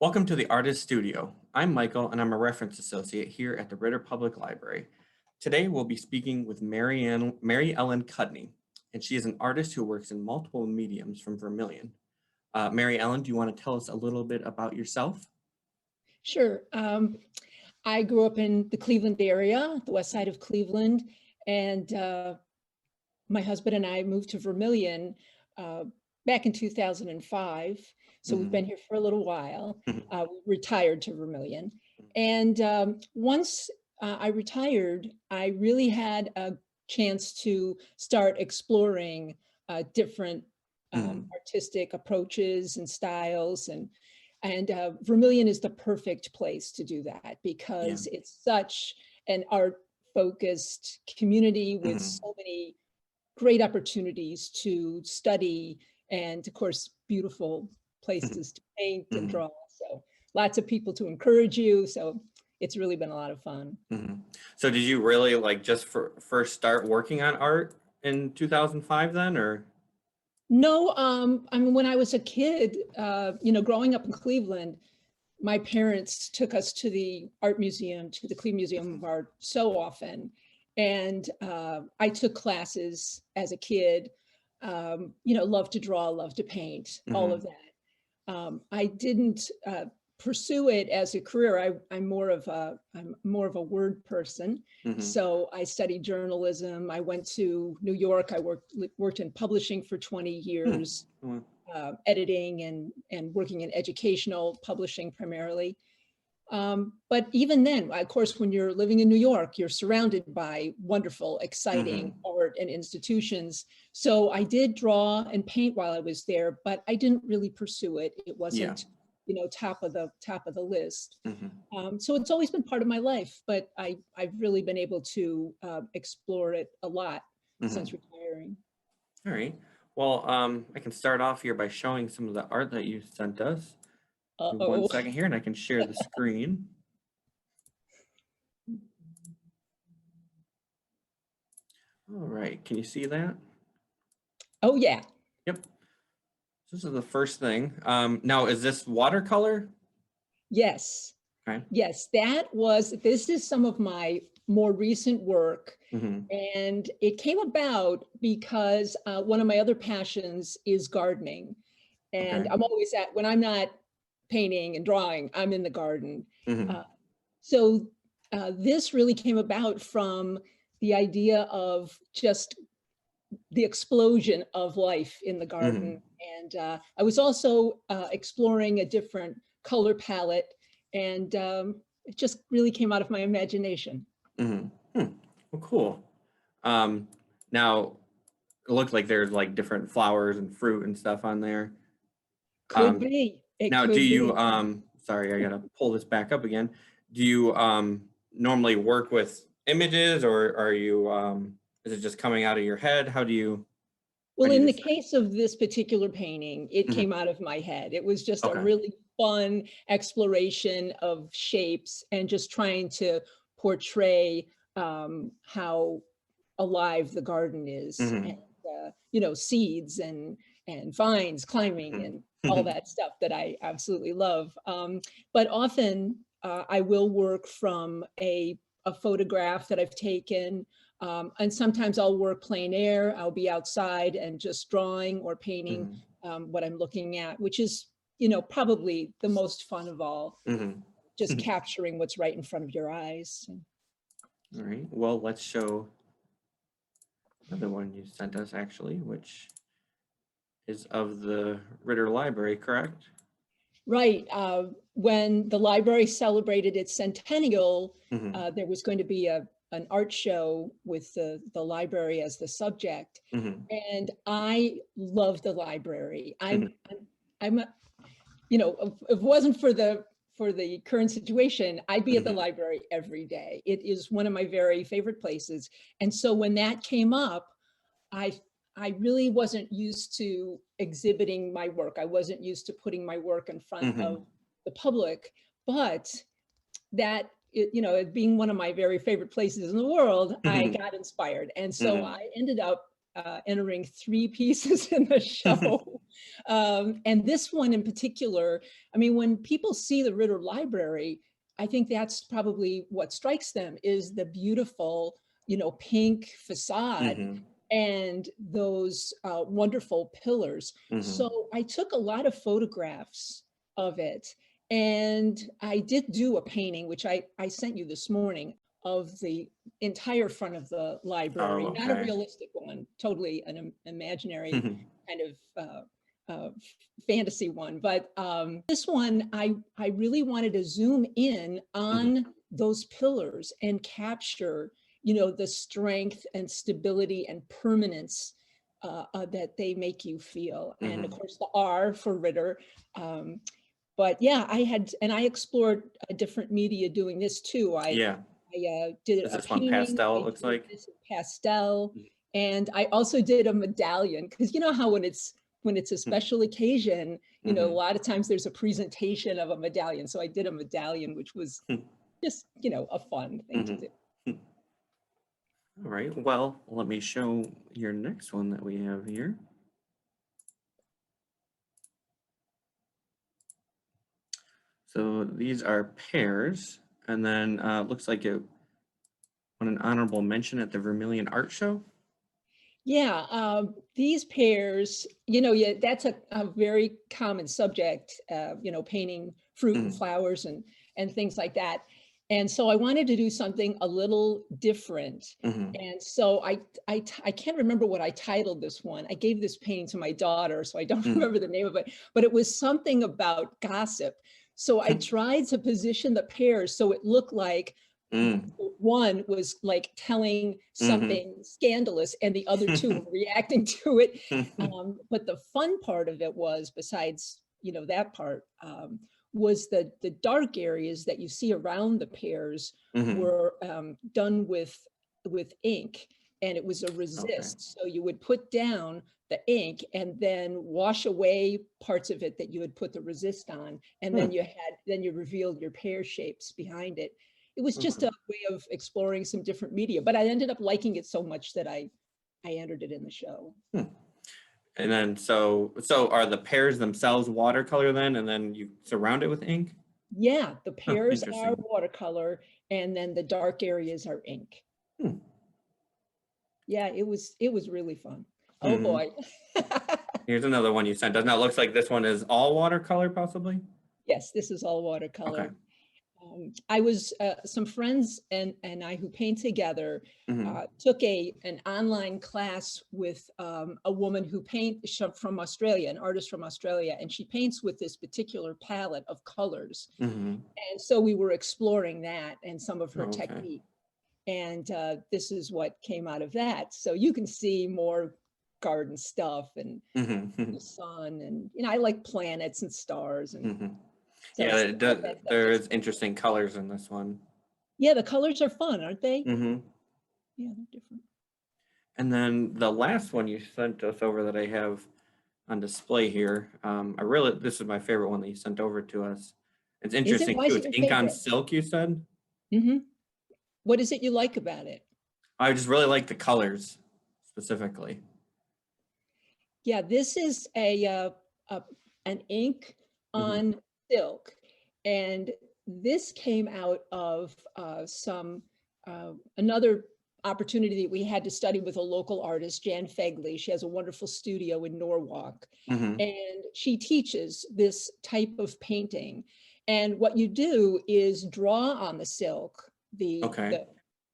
Welcome to the Artist Studio. I'm Michael and I'm a reference associate here at the Ritter Public Library. Today we'll be speaking with Maryellen Cudney, and she is an artist who works in multiple mediums from Vermilion. Maryellen, do you want to tell us a little bit about yourself? Sure. I grew up in the Cleveland area, the west side of Cleveland, and my husband and I moved to Vermilion back in 2005. So we've been here for a little while. We retired to Vermilion. And once I retired, I really had a chance to start exploring different artistic approaches and styles. And Vermilion is the perfect place to do that because it's such an art-focused community with so many great opportunities to study and, of course, beautiful places to paint and draw. So lots of people to encourage you. So it's really been a lot of fun. So did you really just first start working on art in 2005 then, or? No, I mean, when I was a kid, growing up in Cleveland, my parents took us to the art museum, to the Cleveland Museum of Art so often. And I took classes as a kid, loved to draw, loved to paint, all of that. I didn't pursue it as a career. I'm more of a word person. So I studied journalism. I went to New York. I worked in publishing for 20 years, editing and working in educational publishing primarily. But even then, of course, when you're living in New York, you're surrounded by wonderful, exciting art and institutions. So I did draw and paint while I was there, but I didn't really pursue it. It wasn't, top of the list. So it's always been part of my life, but I've really been able to explore it a lot since retiring. All right. Well, I can start off here by showing some of the art that you sent us. One second here, and I can share the screen. All right, can you see that? Oh, yeah. Yep. This is the first thing. Now, is this watercolor? Yes. Okay. Yes, this is some of my more recent work. And it came about because one of my other passions is gardening. And I'm always when I'm not painting and drawing, I'm in the garden. So this really came about from the idea of just the explosion of life in the garden. And I was also exploring a different color palette, and it just really came out of my imagination. Well, cool. Now, it looked like there's different flowers and fruit and stuff on there. Could be. Now, do you, sorry, I gotta pull this back up again. Do you normally work with images, or are you, is it just coming out of your head? How do you? Well, in the case of this particular painting, it came out of my head. It was just a really fun exploration of shapes and just trying to portray how alive the garden is, and seeds and vines climbing and all that stuff that I absolutely love. But often I will work from a photograph that I've taken. And sometimes I'll work plein air. I'll be outside and just drawing or painting what I'm looking at, which is, probably the most fun of all, just capturing what's right in front of your eyes. All right, well, let's show another one you sent us, actually, which is of the Ritter Library, correct? Right. When the library celebrated its centennial, there was going to be an art show with the library as the subject. And I love the library. I'm if it wasn't for the current situation, I'd be at the library every day. It is one of my very favorite places. And so when that came up, I really wasn't used to exhibiting my work. I wasn't used to putting my work in front of the public, but that, it being one of my very favorite places in the world, I got inspired. And so I ended up entering 3 pieces in the show. And this one in particular, I mean, when people see the Ritter Library, I think that's probably what strikes them is the beautiful, pink facade Hmm. and those wonderful pillars. Hmm. So I took a lot of photographs of it. And I did do a painting, which I sent you this morning, of the entire front of the library, Oh, not a okay. realistic one, totally an imaginary Hmm. kind fantasy one. But this one, I really wanted to zoom in on those pillars and capture, the strength and stability and permanence that they make you feel. And of Hmm. course, the R for Ritter. But yeah, I explored a different media doing this too. Yeah. I did Is a this one painting, pastel, it I looks did like? this in pastel, and I also did a medallion, because you know how when it's a special occasion, a Mm-hmm. lot of times there's a presentation of a medallion. So I did a medallion, which was just, a fun thing to Hmm. do. All right. Well, let me show your next one that we have here. So these are pears, and then looks like it won an honorable mention at the Vermilion Art Show. Yeah, these pairs, yeah, that's a very common subject, painting fruit and Mm-hmm. flowers and things like that. And so I wanted to do something a little different. Mm-hmm. And so I can't remember what I titled this one. I gave this painting to my daughter, so I don't remember the name of it, but it was something about gossip. So I tried to position the pairs so it looked like Mm-hmm. one was like telling Mm-hmm. something scandalous and the other two were reacting to it. But the fun part of it was, besides, that part, was the dark areas that you see around the pears Mm-hmm. were done with ink, and it was a Okay. resist. So you would put down the ink and then wash away parts of it that you had put the resist on, and Hmm. then you revealed your pear shapes behind it. It was just Okay. a way of exploring some different media, but I ended up liking it so much that I entered it in the show. Hmm. And then so are the pears themselves watercolor then, and then you surround it with ink? Yeah, the Huh, pears are interesting. watercolor, and then the dark areas are ink. Hmm. Yeah, it was really fun. Oh Mm-hmm. boy. Here's another one you sent. Doesn't that look like this one is all watercolor possibly? Yes, this is all Okay. watercolor. I was some friends and I who paint together Mm-hmm. took an online class with a woman who paints from Australia, an artist from Australia, and she paints with this particular palette of colors. Mm-hmm. And so we were exploring that and some of her Okay. technique. And this is what came out of that. So you can see more garden stuff and Mm-hmm. the sun, and I like planets and stars, and Mm-hmm. so Yeah, some it of does, that stuff there just is interesting colors in this one. yeah, the colors are fun, aren't they? Mm-hmm. Yeah, they're different. And then the last one you sent us over that I have on display here, this is my favorite one that you sent over to us. It's Is it? interesting Why too. is it It's your ink on favorite? silk, you said? What is it you like about it? I just really like the colors specifically. Yeah, this is an ink Mm-hmm. on silk, and this came out of another opportunity that we had to study with a local artist, Jan Fegley. She has a wonderful studio in Norwalk, Mm-hmm. and she teaches this type of painting. And what you do is draw on the silk, the Okay. the,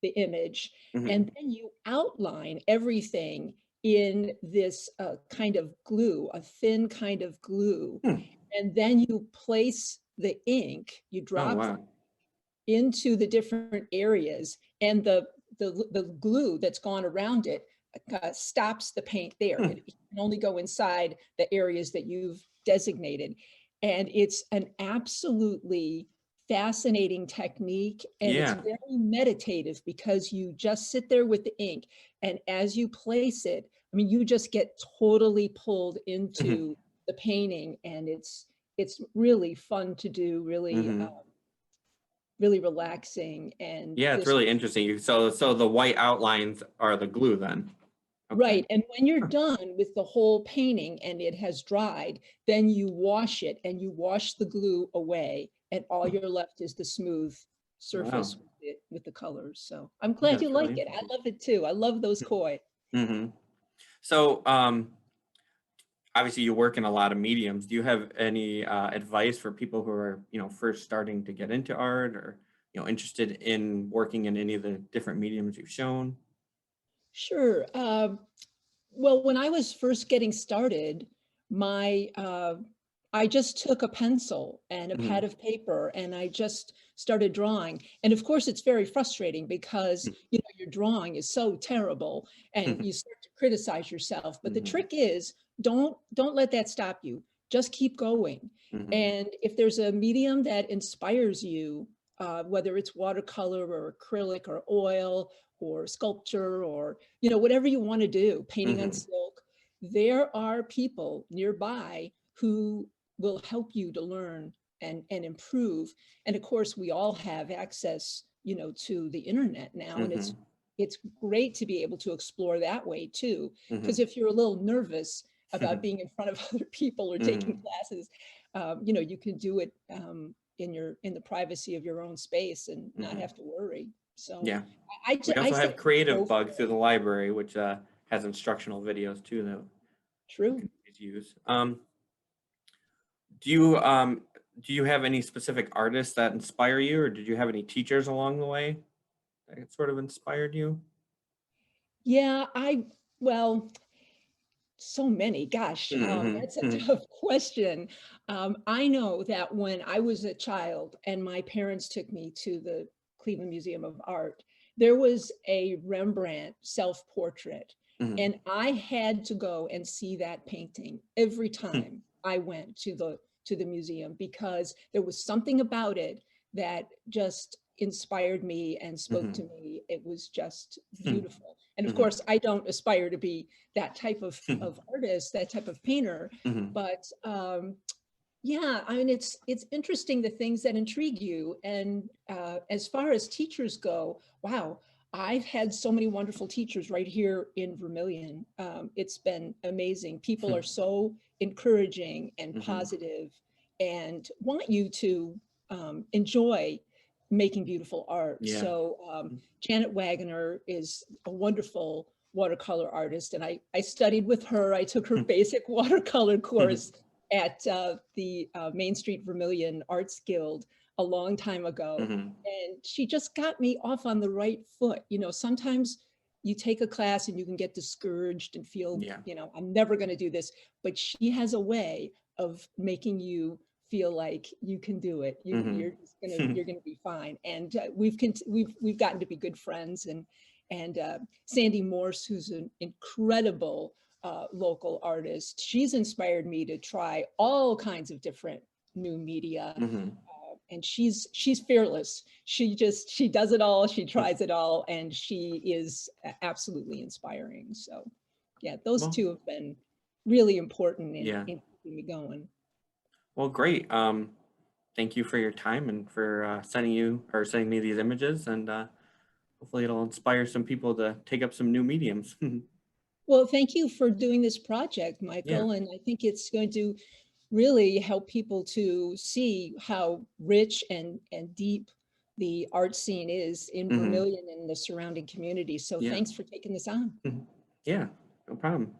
the image, Mm-hmm. and then you outline everything in this kind of glue, a thin kind of glue. Hmm. And then you place the ink, you Oh, drop wow. into the different areas, and the glue that's gone around it stops the paint there. Hmm. It can only go inside the areas that you've designated. And it's an absolutely fascinating technique, and it's Yeah. very meditative because you just sit there with the ink, and as you place it, I mean, you just get totally pulled Mm-hmm. into the painting, and it's really fun to do, really Mm-hmm. really relaxing. And Yeah, it's this, really interesting. So the white outlines are the glue then. Okay. Right, and when you're Huh. done with the whole painting and it has dried, then you wash it and you wash the glue away, and all Huh. you're left is the smooth Wow. surface with the colors. So I'm Yeah, glad you that's really like it. I interesting. love it too. I love those koi. Hmm. So, obviously you work in a lot of mediums. Do you have any advice for people who are, first starting to get into art or, interested in working in any of the different mediums you've shown? Sure. Well, when I was first getting started, my I just took a pencil and a Hmm. pad of paper and I just started drawing. And of course, it's very frustrating because your drawing is so terrible and you start to criticize yourself. But the Hmm. trick is don't let that stop you. Just keep going. Hmm. And if there's a medium that inspires you, whether it's watercolor or acrylic or oil or sculpture or whatever you want to do, painting on Hmm. silk, there are people nearby who will help you to learn and improve. And of course, we all have access, to the internet now, and Hmm. it's great to be able to explore that way too. Hmm. Because if you're a little nervous about Hmm. being in front of other people or taking Hmm. classes, you can do it in the privacy of your own space and not Hmm. have to worry. So Yeah. We I also say have go Creative for Bug through it. the library, which has instructional videos too that you True. can always use. Do you um, do you have any specific artists that inspire you, or did you have any teachers along the way that sort of inspired you? Yeah, well, so many. Gosh, Mhm, that's a mhm, tough question. I know that when I was a child and my parents took me to the Cleveland Museum of Art, there was a Rembrandt self-portrait, mhm, and I had to go and see that painting every hmm, time I went to the museum because there was something about it that just inspired me and spoke to mhm, me. It was just hmm, beautiful. And of mhm, course, I don't aspire to be that type hmm, of artist, that type of painter. mhm, But yeah, I mean, it's interesting the things that intrigue you. And as far as teachers go, wow, I've had so many wonderful teachers right here in Vermillion. It's been amazing. People are hmm, so encouraging and mhm, positive and want you to enjoy making beautiful art. yeah. So Janet Wagner is a wonderful watercolor artist, and I studied with her. I took her Hmm, basic watercolor mhm, course at the Main Street Vermillion Arts Guild a long time ago. mhm, And she just got me off on the right foot. Sometimes you take a class and you can get discouraged and feel, yeah. I'm never going to do this. But she has a way of making you feel like you can do it. Mhm, You're gonna be fine. And we've gotten to be good friends. And Sandy Morse, who's an incredible local artist. She's inspired me to try all kinds of different new media. mhm, And she's fearless. She does it all. She tries it all, and she is absolutely inspiring. So, yeah, those well, two have been really important yeah. in keeping me going. Well, great. Thank you for your time and for sending me these images, and hopefully it'll inspire some people to take up some new mediums. Well, thank you for doing this project, Yeah. Michael. And I think it's going to really help people to see how rich and deep the art scene is in Hmm. Vermillion and the surrounding community. So Yeah. thanks for taking this on. Mhm. Yeah. No problem.